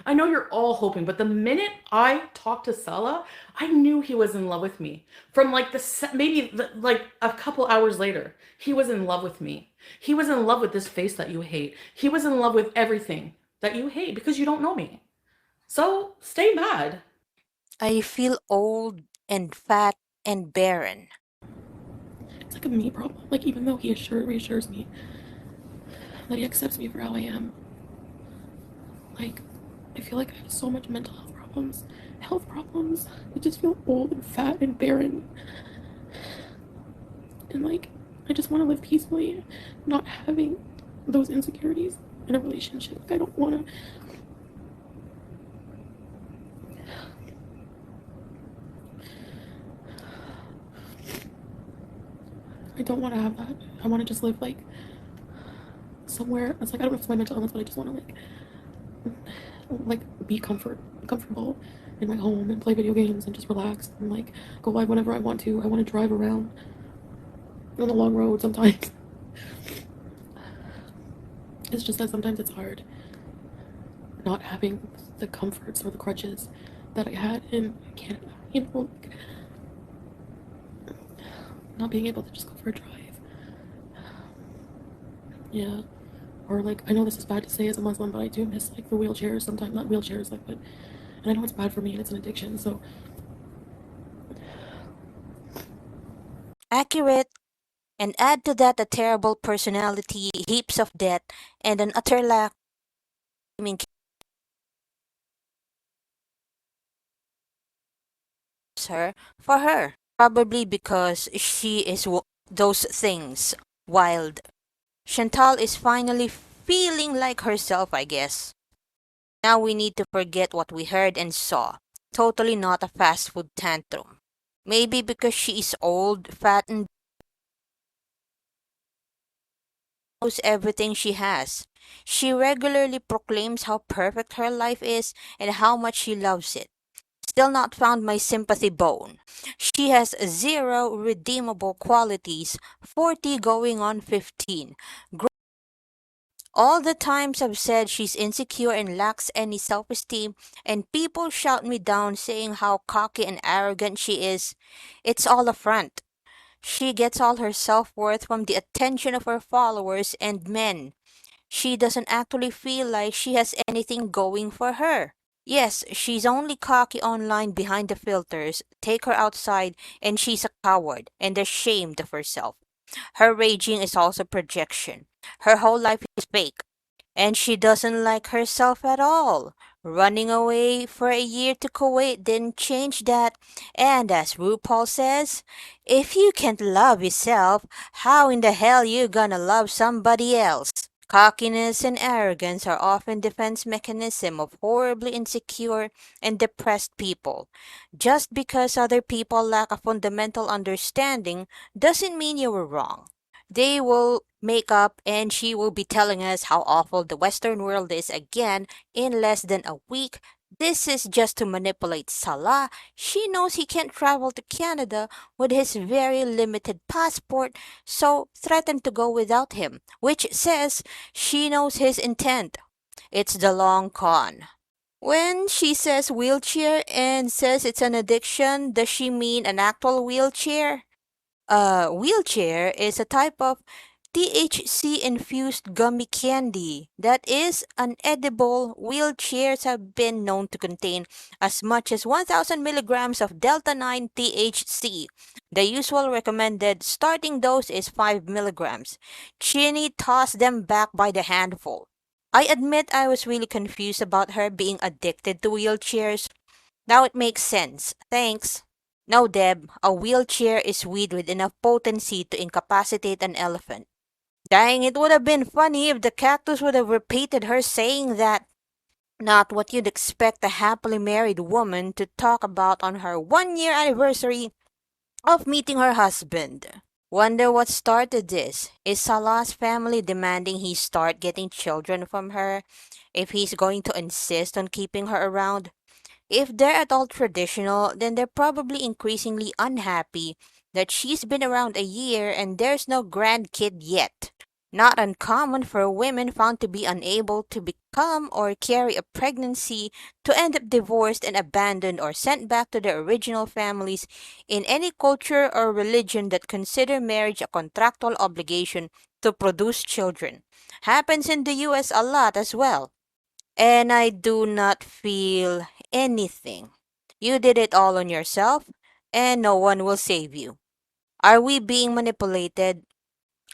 I know you're all hoping, but the minute I talked to Salah, I knew he was in love with me. From like like a couple hours later, he was in love with me. He was in love with this face that you hate. He was in love with everything that you hate because you don't know me. So stay mad. I feel old and fat and barren. It's like a me problem. Like even though he reassures me that he accepts me for how I am, like I feel like I have so much mental health problems. Health problems. I just feel old and fat and barren. And like I just want to live peacefully, not having those insecurities in a relationship. Like I don't want to have that. I want to just live like somewhere. It's like I don't know if it's my mental illness, but I just want to like be comfortable in my home and play video games and just relax and like go live whenever I want to. I want to drive around on the long road sometimes. It's just that sometimes it's hard not having the comforts or the crutches that I had in Canada. You know, like not being able to just go for a drive. Yeah. Or like I know this is bad to say as a Muslim, but I do miss like the wheelchairs sometimes. Not wheelchairs, like but and I know it's bad for me and it's an addiction. So Accurate. And add to that a terrible personality, heaps of debt, and an utter lack of meaning her for her. Probably because she is those things. Wild. Chantal is finally feeling like herself, I guess. Now we need to forget what we heard and saw. Totally not a fast food tantrum. Maybe because she is old, fat, and knows everything she has. She regularly proclaims how perfect her life is and how much she loves it. Still not found my sympathy bone. She has zero redeemable qualities, 40 going on 15. All the times I've said she's insecure and lacks any self esteem, and people shout me down saying how cocky and arrogant she is, it's all a front. She gets all her self worth from the attention of her followers and men. She doesn't actually feel like she has anything going for her. Yes, she's only cocky online behind the filters. Take her outside, and she's a coward and ashamed of herself. Her raging is also projection. Her whole life is fake, and she doesn't like herself at all. Running away for a year to Kuwait didn't change that. And as RuPaul says, if you can't love yourself, how in the hell you gonna love somebody else? Cockiness and arrogance are often defense mechanism of horribly insecure and depressed people. Just because other people lack a fundamental understanding doesn't mean you were wrong. They will make up and she will be telling us how awful the Western world is again in less than a week. This is just to manipulate Salah. She knows he can't travel to Canada with his very limited passport, so threatened to go without him, which says she knows his intent. It's the long con. When she says wheelchair and says it's an addiction, does she mean an actual wheelchair? A wheelchair is a type of THC infused gummy candy that is unedible. Wheelchairs have been known to contain as much as 1000 milligrams of Delta 9 THC. The usual recommended starting dose is 5 milligrams. Chinny tossed them back by the handful. I admit I was really confused about her being addicted to wheelchairs. Now it makes sense. Thanks. No, Deb, a wheelchair is weed with enough potency to incapacitate an elephant. Dang, it would have been funny if the cactus would have repeated her saying that. Not what you'd expect a happily married woman to talk about on her 1 year anniversary of meeting her husband. Wonder what started this. Is Salah's family demanding he start getting children from her if he's going to insist on keeping her around? If they're at all traditional, then they're probably increasingly unhappy that she's been around a year and there's no grandkid yet. Not uncommon for women found to be unable to become or carry a pregnancy to end up divorced and abandoned or sent back to their original families in any culture or religion that consider marriage a contractual obligation to produce children. Happens in the US a lot as well. And I do not feel anything. You did it all on yourself, and no one will save you. Are we being manipulated?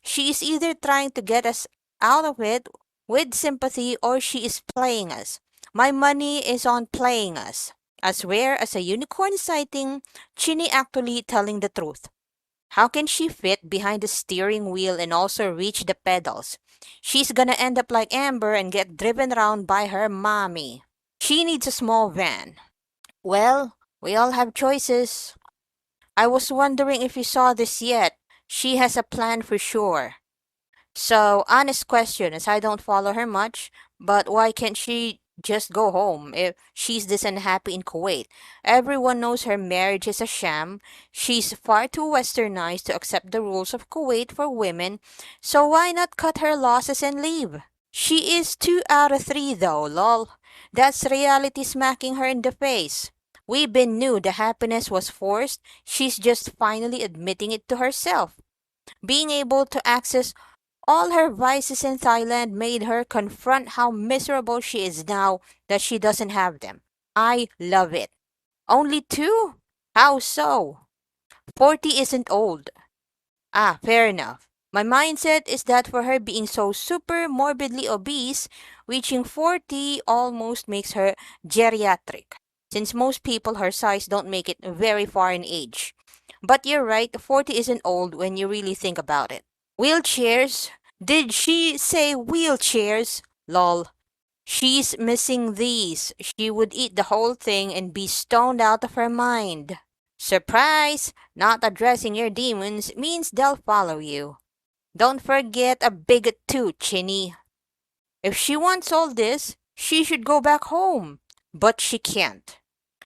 She is either trying to get us out of it with sympathy or she is playing us. My money is on playing us. As rare as a unicorn sighting, Chinny actually telling the truth. How can she fit behind the steering wheel and also reach the pedals? She's gonna end up like Amber and get driven around by her mommy. She needs a small van. Well, we all have choices. I was wondering if you saw this yet. She has a plan for sure. So, honest question, as I don't follow her much, but why can't she just go home if she's this unhappy in Kuwait? Everyone knows her marriage is a sham. She's far too westernized to accept the rules of Kuwait for women, so why not cut her losses and leave? She is 2 out of 3 though, lol. That's reality smacking her in the face. We been knew the happiness was forced, she's just finally admitting it to herself. Being able to access all her vices in Thailand made her confront how miserable she is now that she doesn't have them. I love it. Only 2? How so? 40 isn't old. Ah, fair enough. My mindset is that for her being so super morbidly obese, reaching 40 almost makes her geriatric, since most people her size don't make it very far in age. But you're right, 40 isn't old when you really think about it. Wheelchairs? Did she say wheelchairs? Lol. She's missing these. She would eat the whole thing and be stoned out of her mind. Surprise! Not addressing your demons means they'll follow you. Don't forget a bigot too, Chinny. If she wants all this, she should go back home. But she can't.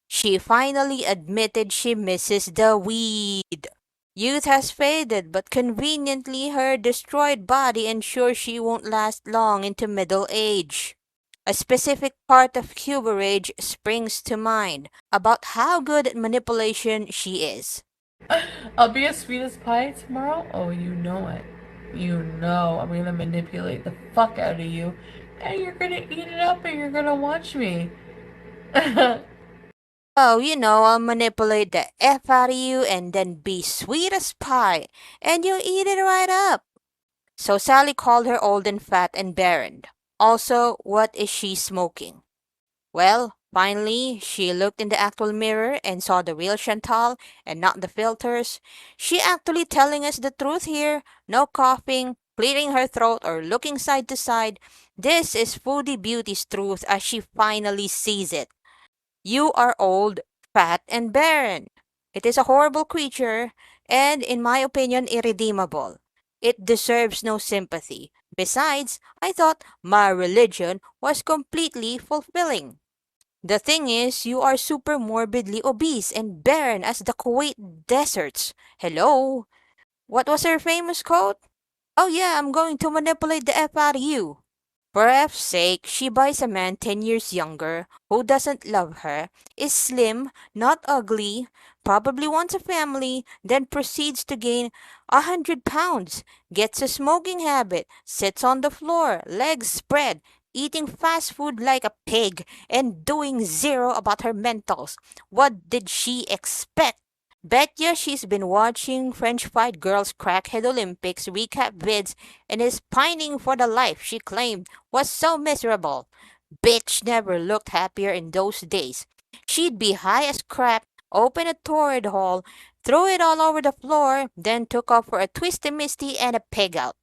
She finally admitted she misses the weed. Youth has faded, but conveniently her destroyed body ensures she won't last long into middle age. A specific part of Cuba Rage springs to mind about how good at manipulation she is. I'll be as sweet as pie tomorrow. Oh, you know it. You know I'm gonna manipulate the fuck out of you, and you're gonna eat it up, and you're gonna watch me. Oh, I'll manipulate the F out of you and then be sweet as pie, and you'll eat it right up. So Sally called her old and fat and barren. Also, what is she smoking? Well, finally, she looked in the actual mirror and saw the real Chantal and not the filters. She actually telling us the truth here. No coughing, clearing her throat, or looking side to side. This is Foodie Beauty's truth as she finally sees it. You are old, fat, and barren. It is a horrible creature, and in my opinion, irredeemable. It deserves no sympathy. Besides, I thought my religion was completely fulfilling. The thing is, you are super morbidly obese and barren as the Kuwait deserts. Hello? What was her famous quote? Oh yeah, I'm going to manipulate the F out of you. For F's sake, she buys a man 10 years younger who doesn't love her, is slim, not ugly, probably wants a family, then proceeds to gain 100 pounds, gets a smoking habit, sits on the floor, legs spread, eating fast food like a pig, and doing zero about her mentals. What did she expect? Bet ya she's been watching French Fried Girls Crackhead Olympics recap vids and is pining for the life she claimed was so miserable. Bitch never looked happier in those days. She'd be high as crap, open a torrid hole, threw it all over the floor, then took off for a twisty misty and a pig out.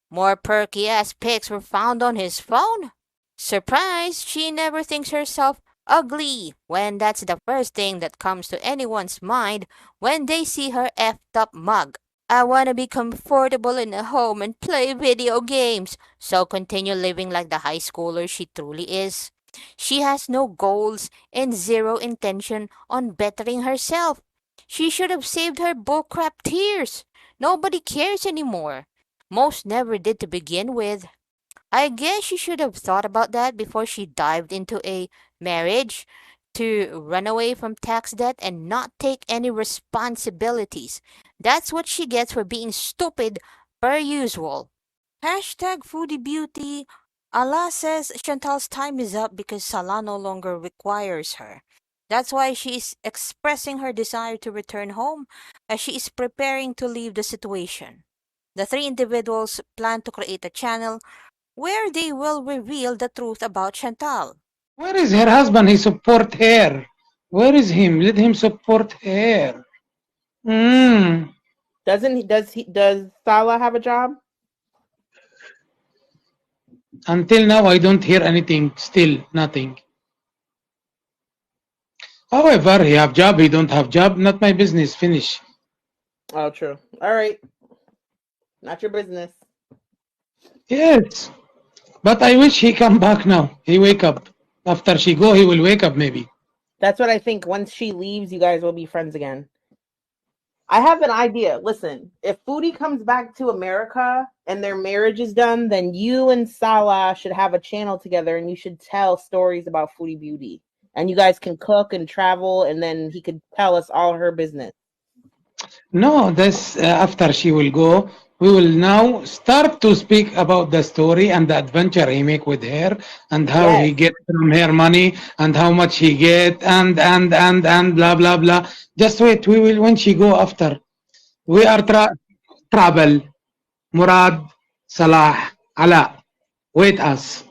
More perky ass pics were found on his phone? Surprised she never thinks herself ugly when that's the first thing that comes to anyone's mind when they see her effed up mug. I want to be comfortable in a home and play video games, so continue living like the high schooler she truly is. She has no goals and zero intention on bettering herself. She should have saved her bullcrap tears. Nobody cares anymore. Most never did to begin with. I guess she should have thought about that before she dived into a marriage to run away from tax debt and not take any responsibilities. That's what she gets for being stupid per usual. Hashtag Foodie Beauty. Allah says Chantal's time is up because Salah no longer requires her. That's why she is expressing her desire to return home as she is preparing to leave the situation. The three individuals plan to create a channel where they will reveal the truth about Chantal. Where is her husband? He support her. Where is him? Let him support her. Hmm. Does Salah have a job? Until now, I don't hear anything. Still nothing. However, he have job, he don't have job. Not my business. Finish. Oh, true. All right. Not your business. Yes, but I wish he come back now. He wake up. After she go, he will wake up maybe. That's what I think. Once she leaves, you guys will be friends again. I have an idea. Listen, if Foodie comes back to America and their marriage is done, then you and Salah should have a channel together and you should tell stories about Foodie Beauty. And you guys can cook and travel, and then he could tell us all her business. No, this after she will go, we will now start to speak about the story and the adventure he make with her and how Yes. he get from her money and how much he get and blah blah blah. Just wait, we will when she go after. We are travel. Murad, Salah, Ala. Wait us.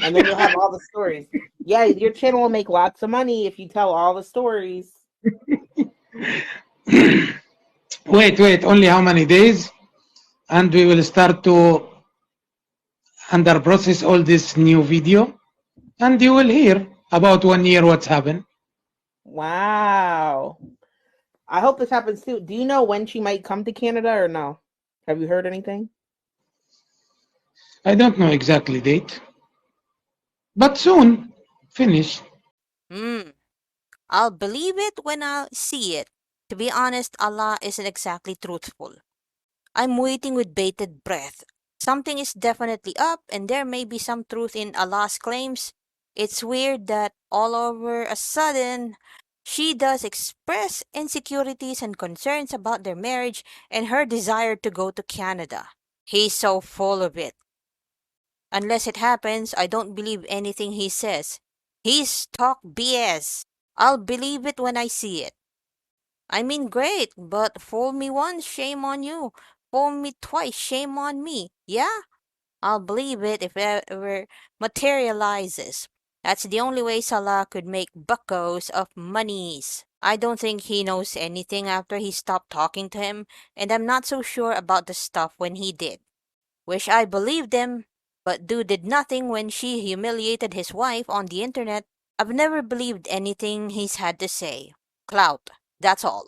And then you'll have all the stories. Yeah, your channel will make lots of money if you tell all the stories. Wait, only how many days? And we will start to under process all this new video. And you will hear about 1 year what's happened. Wow. I hope this happens too. Do you know when she might come to Canada or no? Have you heard anything? I don't know exactly date. But soon, finish. I'll believe it when I see it. To be honest, Allah isn't exactly truthful. I'm waiting with bated breath. Something is definitely up, and there may be some truth in Allah's claims. It's weird that all over a sudden, she does express insecurities and concerns about their marriage and her desire to go to Canada. He's so full of it. Unless it happens, I don't believe anything he says. He's talk BS. I'll believe it when I see it. I mean, great, but fool me once, shame on you. Fool me twice, shame on me. Yeah? I'll believe it if it ever materializes. That's the only way Salah could make buckos of monies. I don't think he knows anything after he stopped talking to him, and I'm not so sure about the stuff when he did. Wish I believed him, but dude did nothing when she humiliated his wife on the internet. I've never believed anything he's had to say. Clout, that's all.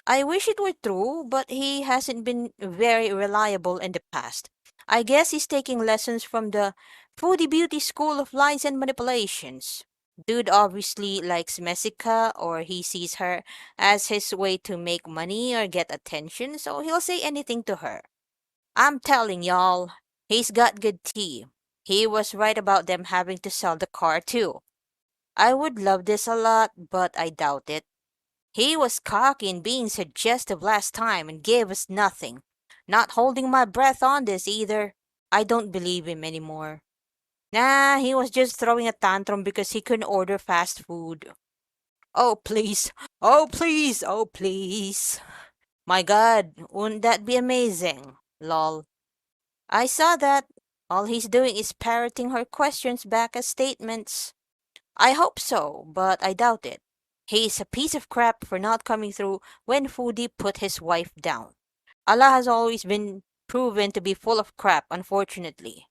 I wish it were true, but he hasn't been very reliable in the past. I guess he's taking lessons from the Foodie Beauty School of Lies and Manipulations. Dude obviously likes Messica, or he sees her as his way to make money or get attention, so he'll say anything to her. I'm telling y'all, he's got good tea. He was right about them having to sell the car too. I would love this a lot, but I doubt it. He was cocky and being suggestive last time and gave us nothing. Not holding my breath on this either. I don't believe him anymore. Nah, he was just throwing a tantrum because he couldn't order fast food. Oh, please. Oh, please. Oh, please. My God, wouldn't that be amazing? Lol. I saw that. All he's doing is parroting her questions back as statements. I hope so, but I doubt it. He's a piece of crap for not coming through when Foodie put his wife down. Allah has always been proven to be full of crap, unfortunately.